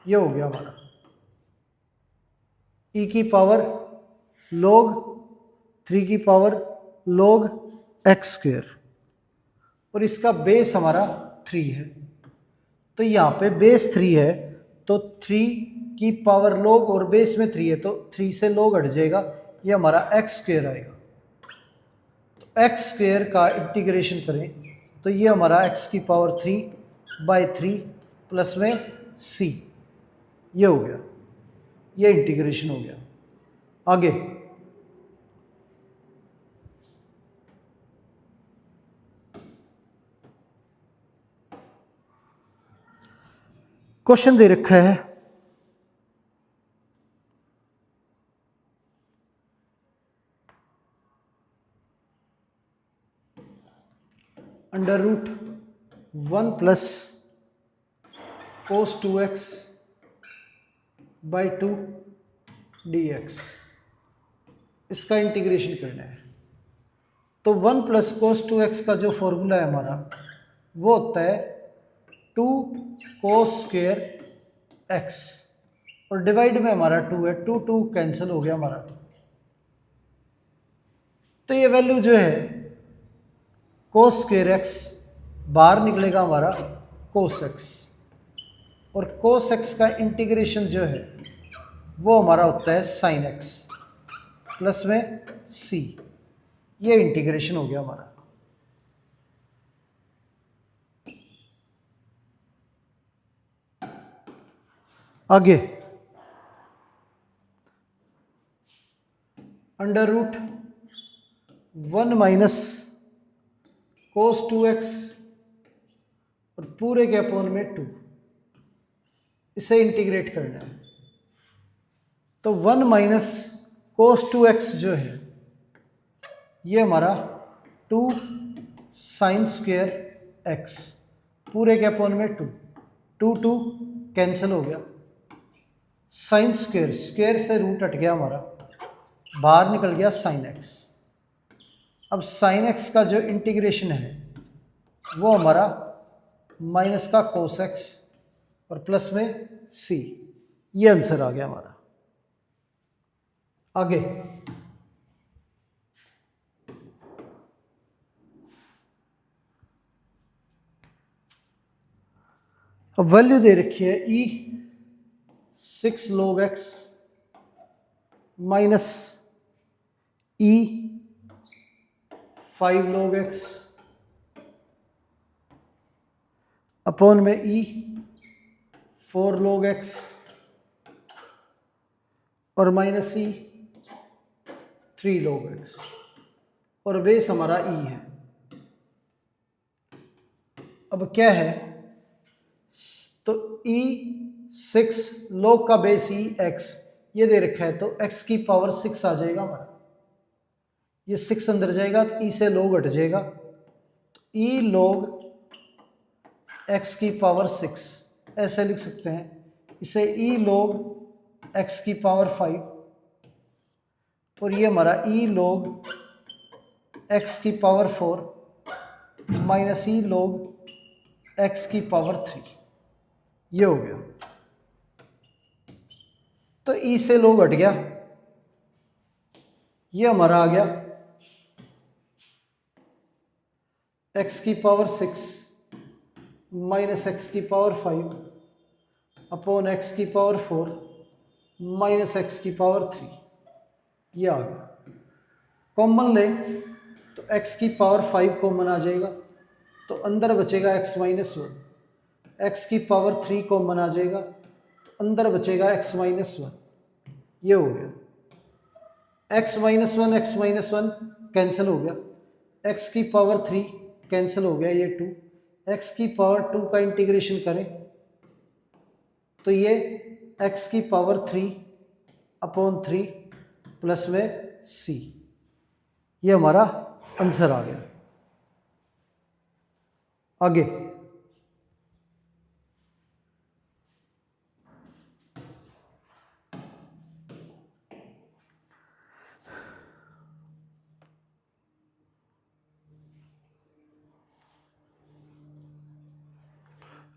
ये हो गया हमारा e की पावर log 3 की पावर log x², और इसका बेस हमारा 3 है। तो यहाँ पे बेस 3 है तो 3 की पावर log और बेस में 3 है तो 3 से log हट जाएगा, ये हमारा x² आएगा। तो x² का इंटीग्रेशन करें तो ये हमारा x की पावर 3/3 प्लस में c, ये हो गया, ये इंटीग्रेशन हो गया। आगे क्वेश्चन दे रखा है √1 + cos 2x/2 dx, इसका इंटीग्रेशन करना है। तो 1 + cos 2x का जो फॉर्मूला है हमारा वो होता है 2 cos² x, और डिवाइड में हमारा 2 है, 2 2 कैंसिल हो गया हमारा। तो ये वैल्यू जो है cos² x बाहर निकलेगा हमारा cos x, और cos x का इंटीग्रेशन जो है वो हमारा होता है sin x प्लस में c, ये इंटीग्रेशन हो गया हमारा। आगे √1 - cos 2x और पूरे के अपॉन में 2, इसे इंटीग्रेट करना है। तो 1 - cos 2x जो है ये हमारा 2 sin² x, पूरे के अपॉन में 2, 2 2 कैंसिल हो गया, sin² स्क्वायर से रूट हट गया हमारा, बाहर निकल गया sin x। अब sin x का जो इंटीग्रेशन है वो हमारा माइनस का cos x और प्लस में c, ये आंसर आ गया हमारा। आगे अब वैल्यू दे रखी है e 6 log x minus e 5 log x upon में e 4 log x और माइनस e 3 log x, और बेस हमारा e है। अब क्या है, तो e 6 log का बेस e x ये दे रखा है, तो x की पावर 6 आ जाएगा हमारा, ये 6 अंदर जाएगा तो e से log हट जाएगा, तो e log x की पावर 6 ऐसे लिख सकते हैं, इसे e log x की पावर 5, और ये हमारा e log x की power 4 minus e log x की पावर 3, ये हो गया। तो e से log हट गया, ये हमारा आ गया एक्स की पावर 6 माइनस एक्स की पावर 5 अपॉन एक्स की पावर 4 माइनस एक्स की पावर 3, ये आ गया। कॉमन लें तो एक्स की पावर 5 कॉमन आ जाएगा, तो अंदर बचेगा एक्स माइनस 1। एक्स की पावर 3 कॉमन आ जाएगा, तो अंदर बचेगा एक्स माइनस 1, ये हो गया। एक्स माइनस वन कैंसिल हो गया, एक्स की पावर 3 कैंसिल हो गया, ये 2, एक्स की पावर 2 का इंटीग्रेशन करें तो ये एक्स की पावर 3 अपॉन 3 प्लस में सी, ये हमारा आंसर आ गया। आगे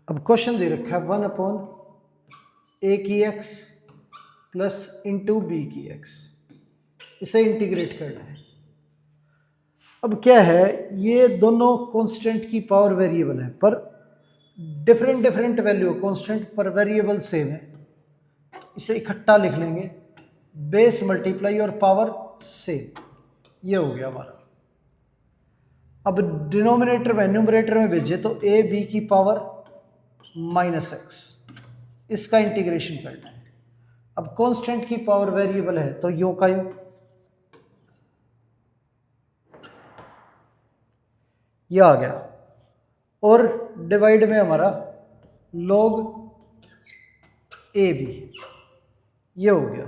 अब क्वेश्चन दे रखा है 1 अपॉन ए की एक्स प्लस इंटू बी की एक्स, इसे इंटीग्रेट करना है। अब क्या है, ये दोनों कांस्टेंट की पावर वेरिएबल है, पर डिफरेंट डिफरेंट वैल्यू, कांस्टेंट पर वेरिएबल सेम है, तो इसे इकट्ठा लिख लेंगे, बेस मल्टीप्लाई और पावर सेम, ये हो गया हमारा। अब डिनोमिनेटर में न्यूमरेटर में भेजे तो ए बी की पावर माइनस एक्स, इसका इंटीग्रेशन करना है। अब कांस्टेंट की पावर वेरिएबल है तो यो का यो, ये आ गया, और डिवाइड में हमारा log ए बी, ये हो गया।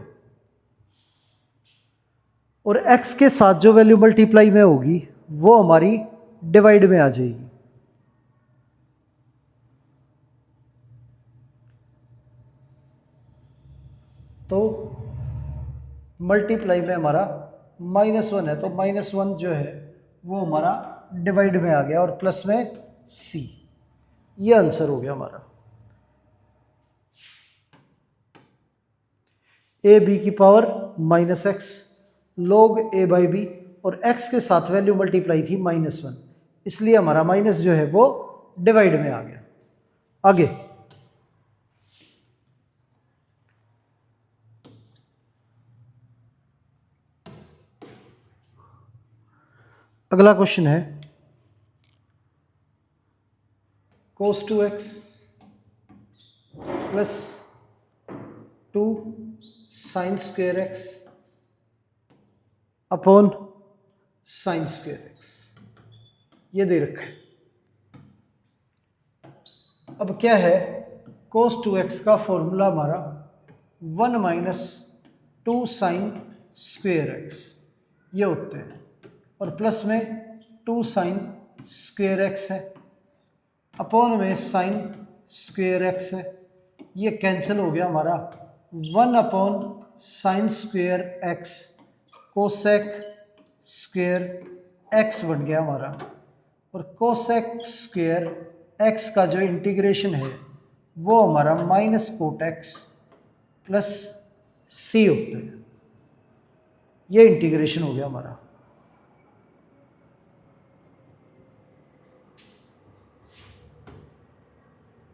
और x के साथ जो वैल्यू मल्टीप्लाई में होगी वो हमारी डिवाइड में आ जाएगी, तो मल्टीप्लाई में हमारा -1 है, तो -1 जो है वो हमारा डिवाइड में आ गया, और प्लस में c, ये आंसर हो गया हमारा। ए बी की power -x log a by B, और x के साथ वैल्यू मल्टीप्लाई थी -1, इसलिए हमारा माइनस जो है वो डिवाइड में आ गया। आगे अगला क्वेश्चन है cos 2x plus 2 sine square x upon sine square x, ये दे रखा है। अब क्या है, cos 2x का फॉर्मूला हमारा 1 माइनस 2 साइन स्क्वेयर एक्स, ये होते हैं, और प्लस में 2 साइन स्क्वेयर एक्स है, अपॉन में साइन स्क्वेयर एक्स है, ये कैंसिल हो गया हमारा। 1 upon sine square x cosec square x बन गया हमारा, और कोसेक स्क्वेयर एक्स का जो इंटीग्रेशन है वो हमारा माइनस कोट एक्स प्लस सी होता है, ये इंटीग्रेशन हो गया हमारा।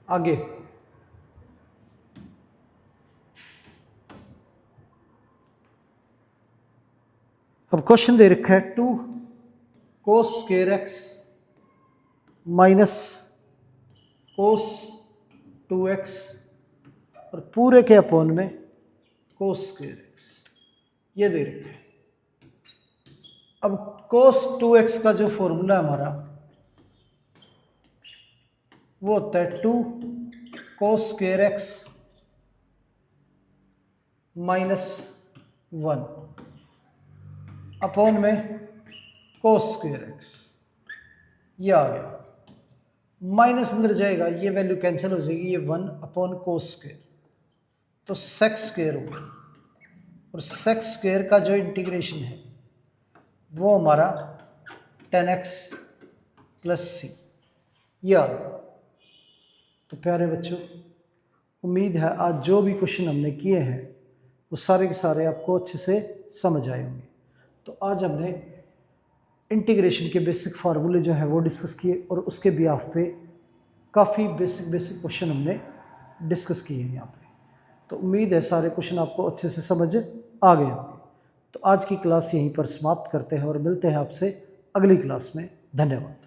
आगे अब क्वेश्चन दे रखा है 2 cos square x minus cos 2x और पूरे के अपॉन में कोस स्क्वेयर एक्स, ये दे रखा है। अब कोस 2x का जो फॉर्मूला हमारा वो होता है 2 cos square x minus 1 upon में कोस स्क्वेयर एक्स, ये आ गया। माइनस अंदर जाएगा, ये वैल्यू कैंसिल हो जाएगी, ये 1 अपॉन कोस स्क्वेयर, तो सेक स्क्वेयर होगा, और सेक स्क्वेयर का जो इंटीग्रेशन है वो हमारा 10x प्लस सी, ये आ गया। तो प्यारे बच्चों, उम्मीद है आज जो भी क्वेश्चन हमने किए हैं वो सारे के सारे आपको अच्छे से समझ आए होंगे। तो आज हमने इंटीग्रेशन के बेसिक फार्मूले जो है वो डिस्कस किए और उसके बिहाफ पे काफ़ी बेसिक क्वेश्चन हमने डिस्कस किए हैं यहाँ पे। तो उम्मीद है सारे क्वेश्चन आपको अच्छे से समझ आ गए होंगे। तो आज की क्लास यहीं पर समाप्त करते हैं और मिलते हैं आपसे अगली क्लास में। धन्यवाद।